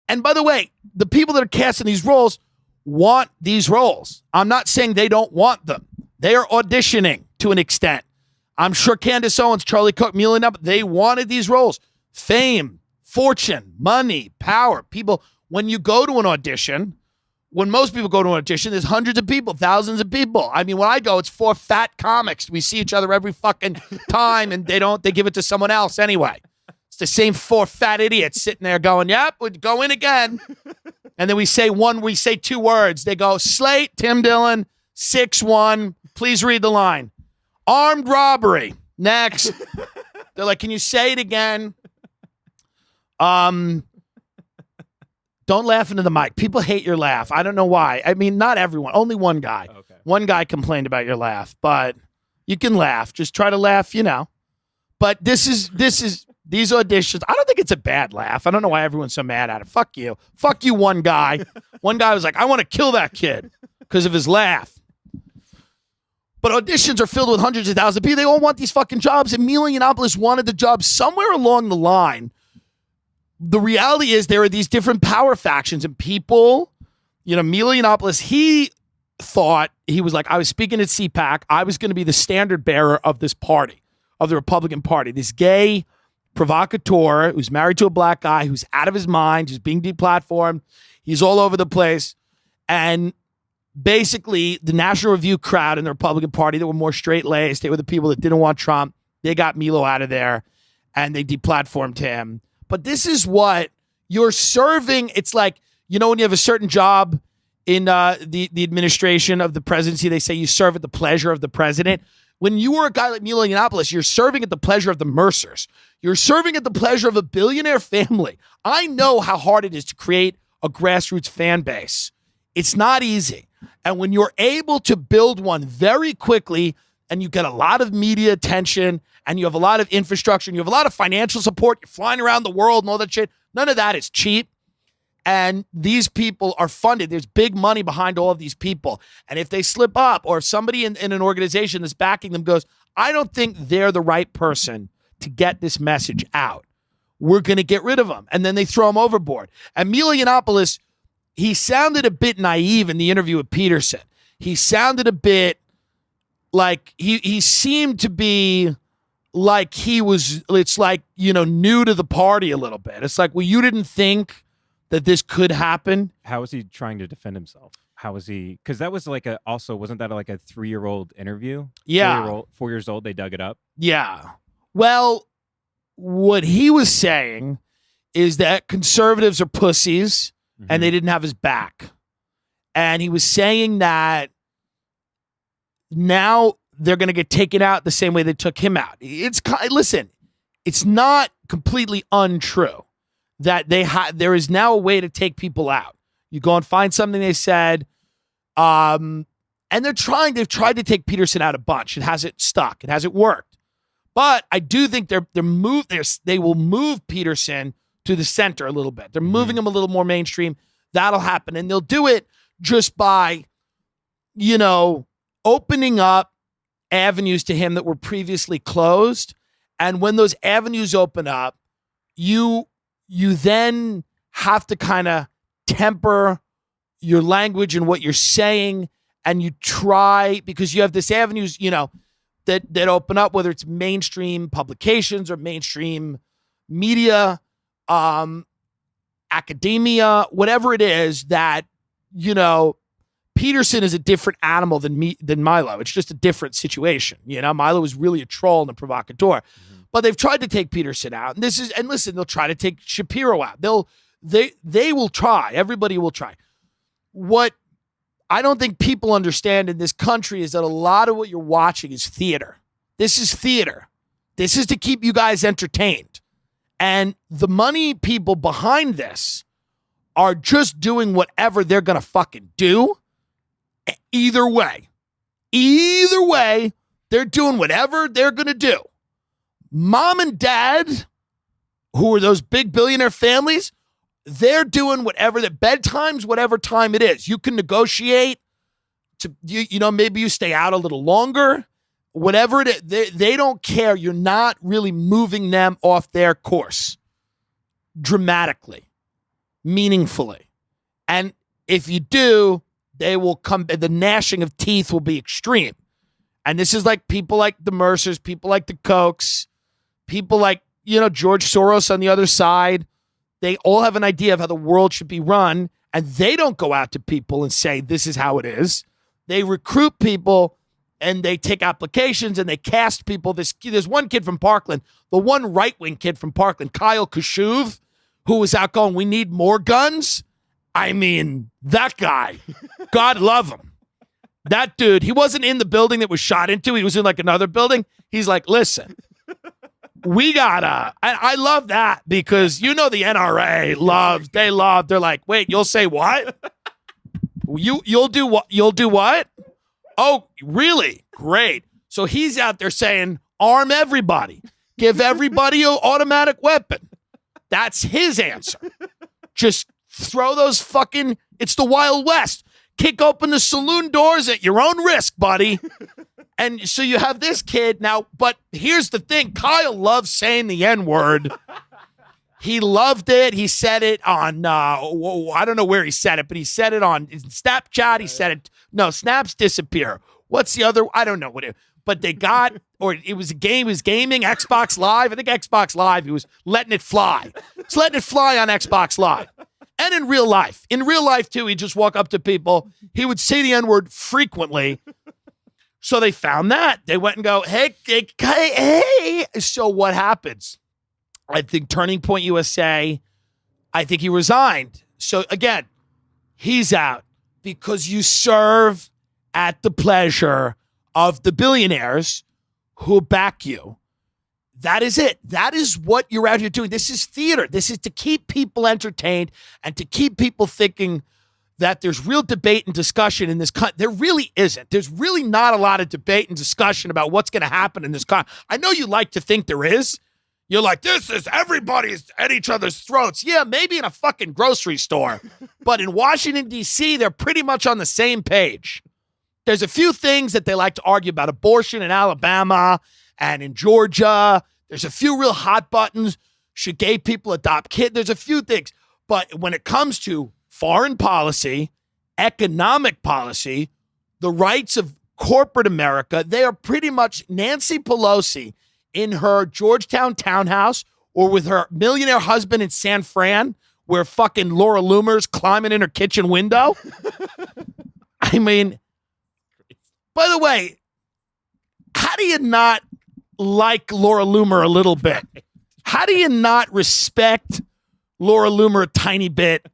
And by the way, the people that are casting these roles want these roles. I'm not saying they don't want them. They are auditioning to an extent. I'm sure Candace Owens, Charlie Cook, Milo, they wanted these roles. Fame, fortune, money, power. People, when you go to an audition, when most people go to an audition, there's hundreds of people, thousands of people. I mean, when I go, it's 4 fat comics. We see each other every fucking time, and they give it to someone else anyway. It's the same 4 fat idiots sitting there going, yep, we'd go in again. And then we say 2 words. They go, Slate, Tim Dillon, 6-1. Please read the line. Armed robbery. Next. They're like, can you say it again? Don't laugh into the mic. People hate your laugh. I don't know why. I mean, not everyone. Only one guy. Okay. One guy complained about your laugh, but you can laugh. Just try to laugh, But this is these auditions. I don't think it's a bad laugh. I don't know why everyone's so mad at it. Fuck you. Fuck you, one guy. One guy was like, I want to kill that kid because of his laugh. But auditions are filled with hundreds of thousands of people. They all want these fucking jobs. And Milo Yiannopoulos wanted the job somewhere along the line. The reality is there are these different power factions and people, Milo Yiannopoulos, he thought, he was like, I was speaking at CPAC. I was going to be the standard bearer of this party, of the Republican Party. This gay provocateur who's married to a black guy, who's out of his mind, who's being deplatformed. He's all over the place. And basically, the National Review crowd in the Republican Party that were more straight-laced, they were the people that didn't want Trump. They got Milo out of there, and they deplatformed him. But this is what you're serving. It's like, when you have a certain job in the administration of the presidency, they say you serve at the pleasure of the president. When you are a guy like Milo Yiannopoulos, you're serving at the pleasure of the Mercers. You're serving at the pleasure of a billionaire family. I know how hard it is to create a grassroots fan base. It's not easy. And when you're able to build one very quickly and you get a lot of media attention and you have a lot of infrastructure and you have a lot of financial support, you're flying around the world and all that shit, none of that is cheap. And these people are funded. There's big money behind all of these people. And if they slip up or if somebody in an organization that's backing them goes, I don't think they're the right person to get this message out, we're going to get rid of them. And then they throw them overboard. And Milo Yiannopoulos, he sounded a bit naive in the interview with Peterson. He sounded a bit like he seemed to be like he was, it's like, new to the party a little bit. It's like, well, you didn't think that this could happen. How was he trying to defend himself? How was he? Because that was like wasn't that like a 3-year-old interview? Yeah. 4 years old, they dug it up. Yeah. Well, what he was saying is that conservatives are pussies. Mm-hmm. And they didn't have his back. And he was saying that now they're going to get taken out the same way they took him out. Listen, it's not completely untrue that there is now a way to take people out. You go and find something they said, and they've tried to take Peterson out a bunch. It hasn't stuck. It hasn't worked. But I do think they will move Peterson to the center a little bit. They're moving him a little more mainstream. That'll happen. And they'll do it just by, opening up avenues to him that were previously closed. And when those avenues open up, you then have to kind of temper your language and what you're saying. And you try, because you have this avenues, that open up, whether it's mainstream publications or mainstream media, academia, whatever it is, that Peterson is a different animal than Milo. It's just a different situation. Milo is really a troll and a provocateur. But they've tried to take Peterson out. And listen, they'll try to take Shapiro out. They will try. Everybody will try. What I don't think people understand in this country is that a lot of what you're watching is theater. This is theater. This is to keep you guys entertained. And the money people behind this are just doing whatever they're going to fucking do. Either way, they're doing whatever they're going to do. Mom and dad, who are those big billionaire families, they're doing whatever, the bedtimes, whatever time it is. You can negotiate to, maybe you stay out a little longer. Whatever it is, they don't care. You're not really moving them off their course dramatically. meaningfully. And if you do, they will come, the gnashing of teeth will be extreme. And this is like people like the Mercers, people like the Kochs, people like, George Soros on the other side. They all have an idea of how the world should be run, and they don't go out to people and say, this is how it is. They recruit people, and they take applications, and they cast people. There's one kid from Parkland, the one right-wing kid from Parkland, Kyle Kashuv, who was out going, we need more guns. I mean, that guy, God love him. That dude, he wasn't in the building that was shot into. He was in like another building. He's like, listen, we gotta, I love that because the NRA they're like, wait, you'll say what? You'll do what? You'll do what? Oh, really? Great. So he's out there saying, arm everybody. Give everybody an automatic weapon. That's his answer. Just throw those it's the Wild West. Kick open the saloon doors at your own risk, buddy. And so you have this kid now, but here's the thing. Kyle loves saying the N-word. He loved it. He said it on, I don't know where he said it, but he said it on Snapchat. He said it. No, snaps disappear. What's the other? I don't know what it, but they got, or it was a game, he was gaming, Xbox Live. I think Xbox Live, he was letting it fly. He's letting it fly on Xbox Live. And in real life. In real life, too, he'd just walk up to people. He would say the N-word frequently. So they found that. They went and go, hey. So what happens? I think Turning Point USA, I think he resigned. So again, he's out because you serve at the pleasure of the billionaires who back you. That is it. That is what you're out here doing. This is theater. This is to keep people entertained and to keep people thinking that there's real debate and discussion in this country. There really isn't. There's really not a lot of debate and discussion about what's going to happen in this country. I know you like to think there is. You're like, this is everybody's at each other's throats. Yeah, maybe in a fucking grocery store. But in Washington, D.C., they're pretty much on the same page. There's a few things that they like to argue about abortion in Alabama and in Georgia. There's a few real hot buttons. Should gay people adopt kids? There's a few things. But when it comes to foreign policy, economic policy, the rights of corporate America, they are pretty much Nancy Pelosi in her Georgetown townhouse or with her millionaire husband in San Fran where fucking Laura Loomer's climbing in her kitchen window. I mean, by the way, how do you not like Laura Loomer a little bit? How do you not respect Laura Loomer a tiny bit?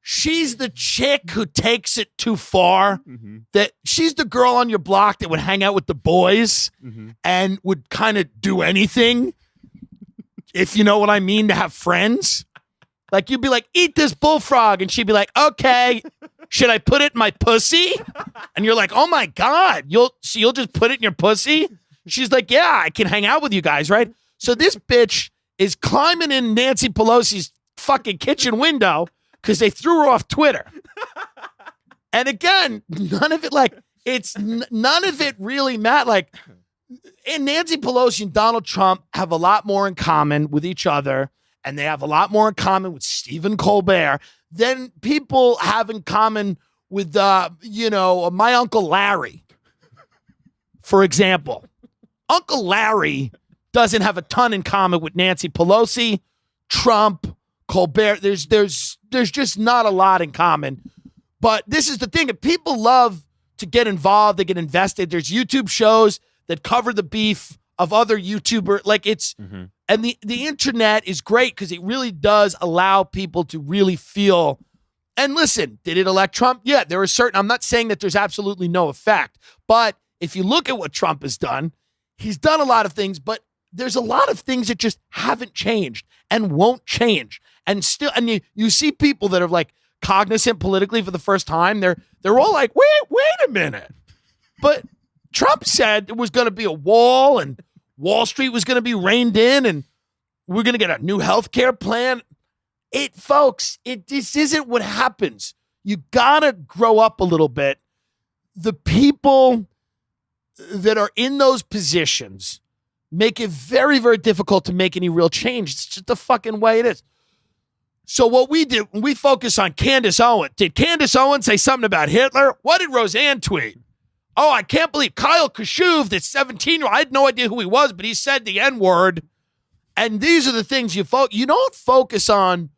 She's the chick who takes it too far. Mm-hmm. That she's the girl on your block that would hang out with the boys and would kind of do anything, if you know what I mean, to have friends. Like you'd be like, eat this bullfrog. And she'd be like, okay, should I put it in my pussy? And you're like, oh my God, you'll just put it in your pussy? She's like, yeah, I can hang out with you guys, right? So this bitch is climbing in Nancy Pelosi's fucking kitchen window because they threw her off Twitter. And again, none of it really matters. Like, and Nancy Pelosi and Donald Trump have a lot more in common with each other, and they have a lot more in common with Stephen Colbert than people have in common with, my Uncle Larry, for example. Uncle Larry doesn't have a ton in common with Nancy Pelosi, Trump, Colbert. There's just not a lot in common. But this is the thing. If people love to get involved, they get invested. There's YouTube shows that cover the beef of other YouTubers. Like it's, and the internet is great because it really does allow people to really feel. And listen, did it elect Trump? Yeah, there are certain, I'm not saying that there's absolutely no effect. But if you look at what Trump has done, he's done a lot of things, but there's a lot of things that just haven't changed and won't change. And still, and you see people that are like cognizant politically for the first time. They're all like, wait a minute. But Trump said there was going to be a wall and Wall Street was going to be reined in and we're going to get a new healthcare plan. This isn't what happens. You got to grow up a little bit. The people that are in those positions make it very, very difficult to make any real change. It's just the fucking way it is. So what we did, we focus on Candace Owens. Did Candace Owens say something about Hitler? What did Roseanne tweet? Oh, I can't believe Kyle Kashuv, this 17-year-old, I had no idea who he was, but he said the N-word. And these are the things you don't focus on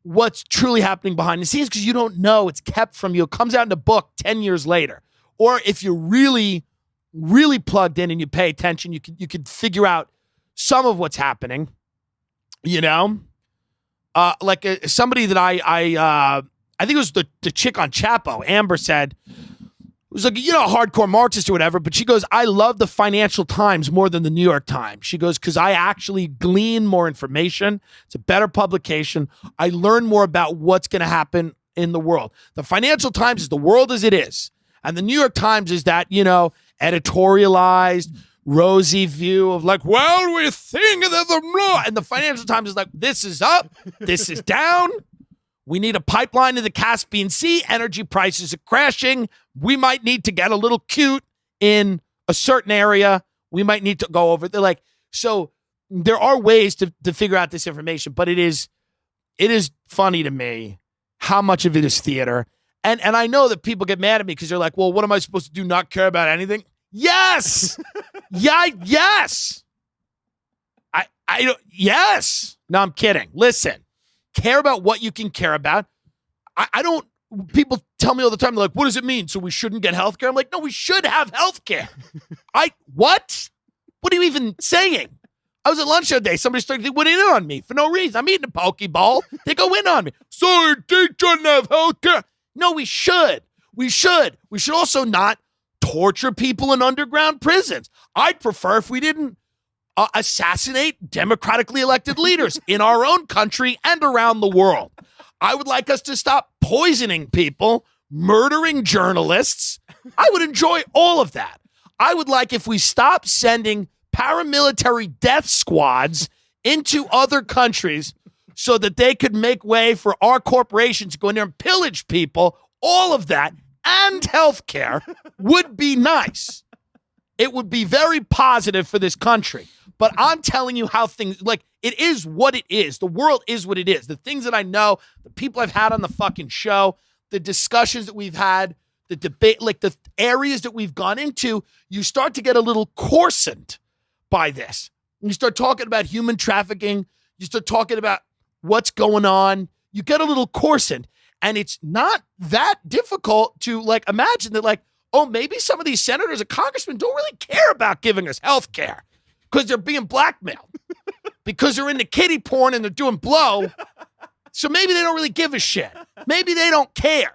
what's truly happening behind the scenes because you don't know. It's kept from you. It comes out in a book 10 years later. Or if you're really, really plugged in and you pay attention, you can figure out some of what's happening, you know? Somebody that I think it was the chick on Chapo, Amber said, it was like, you know, a hardcore Marxist or whatever, but she goes, I love the Financial Times more than the New York Times. She goes, because I actually glean more information. It's a better publication. I learn more about what's going to happen in the world. The Financial Times is the world as it is. And the New York Times is that, you know, editorialized, rosy view of like, well, we think that the law. And the Financial Times is like, this is up, this is down. We need a pipeline to the Caspian Sea. Energy prices are crashing. We might need to get a little cute in a certain area. We might need to go over. They're like, so there are ways to figure out this information, but it is funny to me how much of it is theater. And I know that people get mad at me because they're like, well, what am I supposed to do? Not care about anything? Yes. Yes. Yes. No, I'm kidding. Listen, care about what you can care about. I don't, people tell me all the time, they're like, what does it mean? So we shouldn't get health care? I'm like, no, we should have health care. What? What are you even saying? I was at lunch the other day. Somebody started winning in on me for no reason. I'm eating a Pokeball. They go in on me. Sorry, they shouldn't have health care. No, we should. We should. We should also not torture people in underground prisons. I'd prefer if we didn't assassinate democratically elected leaders in our own country and around the world. I would like us to stop poisoning people, murdering journalists. I would enjoy all of that. I would like if we stop sending paramilitary death squads into other countries so that they could make way for our corporations to go in there and pillage people. All of that and healthcare would be nice. It would be very positive for this country. But I'm telling you how things, like, it is what it is. The world is what it is. The things that I know, the people I've had on the fucking show, the discussions that we've had, the debate, like the areas that we've gone into, you start to get a little coarsened by this. You start talking about human trafficking. You start talking about what's going on. You get a little coarsened. And it's not that difficult to, like, imagine that, like, oh, maybe some of these senators and congressmen don't really care about giving us health care because they're being blackmailed, because they're into kiddie porn and they're doing blow. So maybe they don't really give a shit. Maybe they don't care.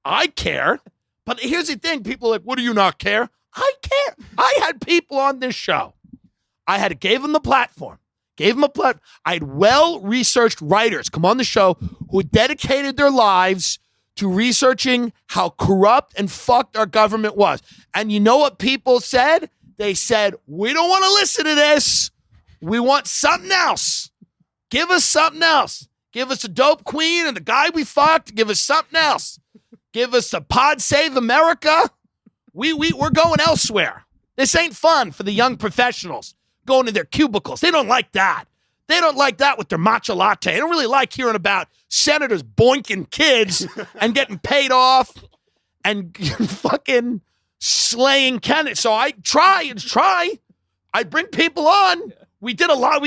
I care. But here's the thing. People are like, what do you not care? I care. I had people on this show. Gave them the platform. I had well-researched writers come on the show who dedicated their lives to researching how corrupt and fucked our government was. And you know what people said? They said, we don't want to listen to this. We want something else. Give us something else. Give us a dope queen and the guy we fucked. Give us something else. Give us a Pod Save America. We're going elsewhere. This ain't fun for the young professionals going to their cubicles. They don't like that. They don't like that with their matcha latte. They don't really like hearing about senators boinking kids and getting paid off and fucking slaying candidates. So I try. I bring people on. We did a live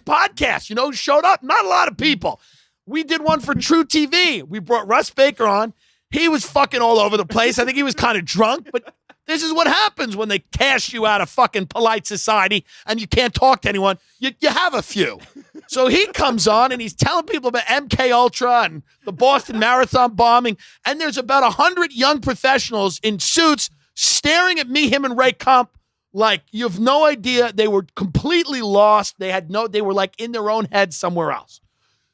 podcast, showed up. Not a lot of people. We did one for True TV. We brought Russ Baker on. He was fucking all over the place. I think he was kind of drunk, but this is what happens when they cast you out of fucking polite society and you can't talk to anyone. You have a few. So he comes on and he's telling people about MK Ultra and the Boston Marathon bombing. And there's about 100 young professionals in suits staring at me, him, and Ray Kump like you have no idea. They were completely lost. They were like in their own head somewhere else.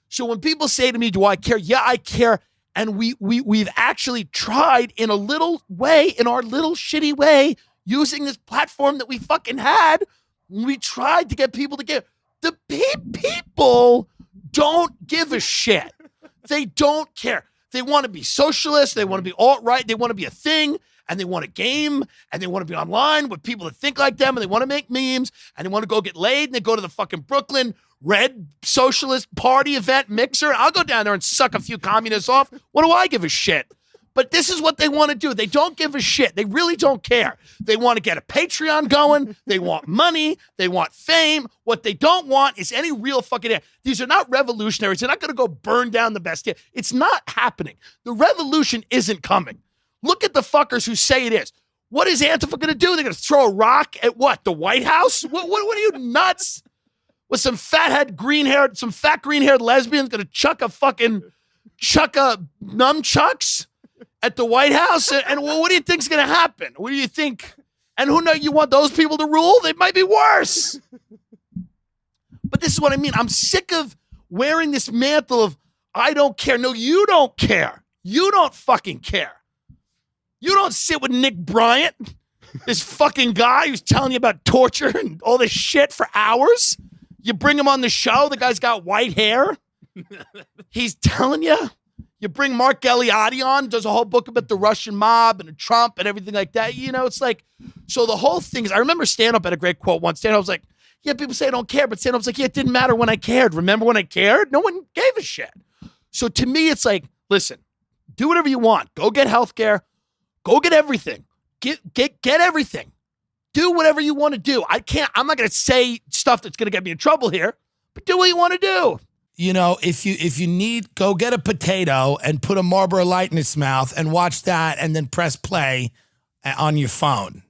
So when people say to me, do I care? Yeah, I care. And we've actually tried in a little way, in our little shitty way, using this platform that we fucking had. We tried to get people to give. The people don't give a shit. They don't care. They want to be socialist. They want to be alt-right. They want to be a thing. and they want a game, and they want to be online with people that think like them, and they want to make memes, and they want to go get laid, and they go to the fucking Brooklyn Red Socialist Party event mixer. I'll go down there and suck a few communists off. What do I give a shit? But this is what they want to do. They don't give a shit. They really don't care. They want to get a Patreon going. They want money. They want fame. What they don't want is any real fucking... These are not revolutionaries. They're not going to go burn down the Bastille. It's not happening. The revolution isn't coming. Look at the fuckers who say it is. What is Antifa going to do? They're going to throw a rock at what? The White House? What are you, nuts? With some fat green-haired lesbians going to chuck a nunchucks at the White House? And what do you think's going to happen? What do you think? And who knows? You want those people to rule? They might be worse. But this is what I mean. I'm sick of wearing this mantle of, I don't care. No, you don't care. You don't fucking care. You don't sit with Nick Bryant, this fucking guy who's telling you about torture and all this shit for hours. You bring him on the show. The guy's got white hair. He's telling you. You bring Mark Galeotti on, does a whole book about the Russian mob and Trump and everything like that. You know, it's like, so the whole thing is, I remember stand-up had a great quote once. Stand-up was like, yeah, people say I don't care, but stand-up's like, yeah, it didn't matter when I cared. Remember when I cared? No one gave a shit. So to me, it's like, listen, do whatever you want. Go get healthcare. Go get everything. Get everything. Do whatever you want to do. I'm not going to say stuff that's going to get me in trouble here, but do what you want to do. You know, if you need, go get a potato and put a Marlboro Light in its mouth and watch that and then press play on your phone.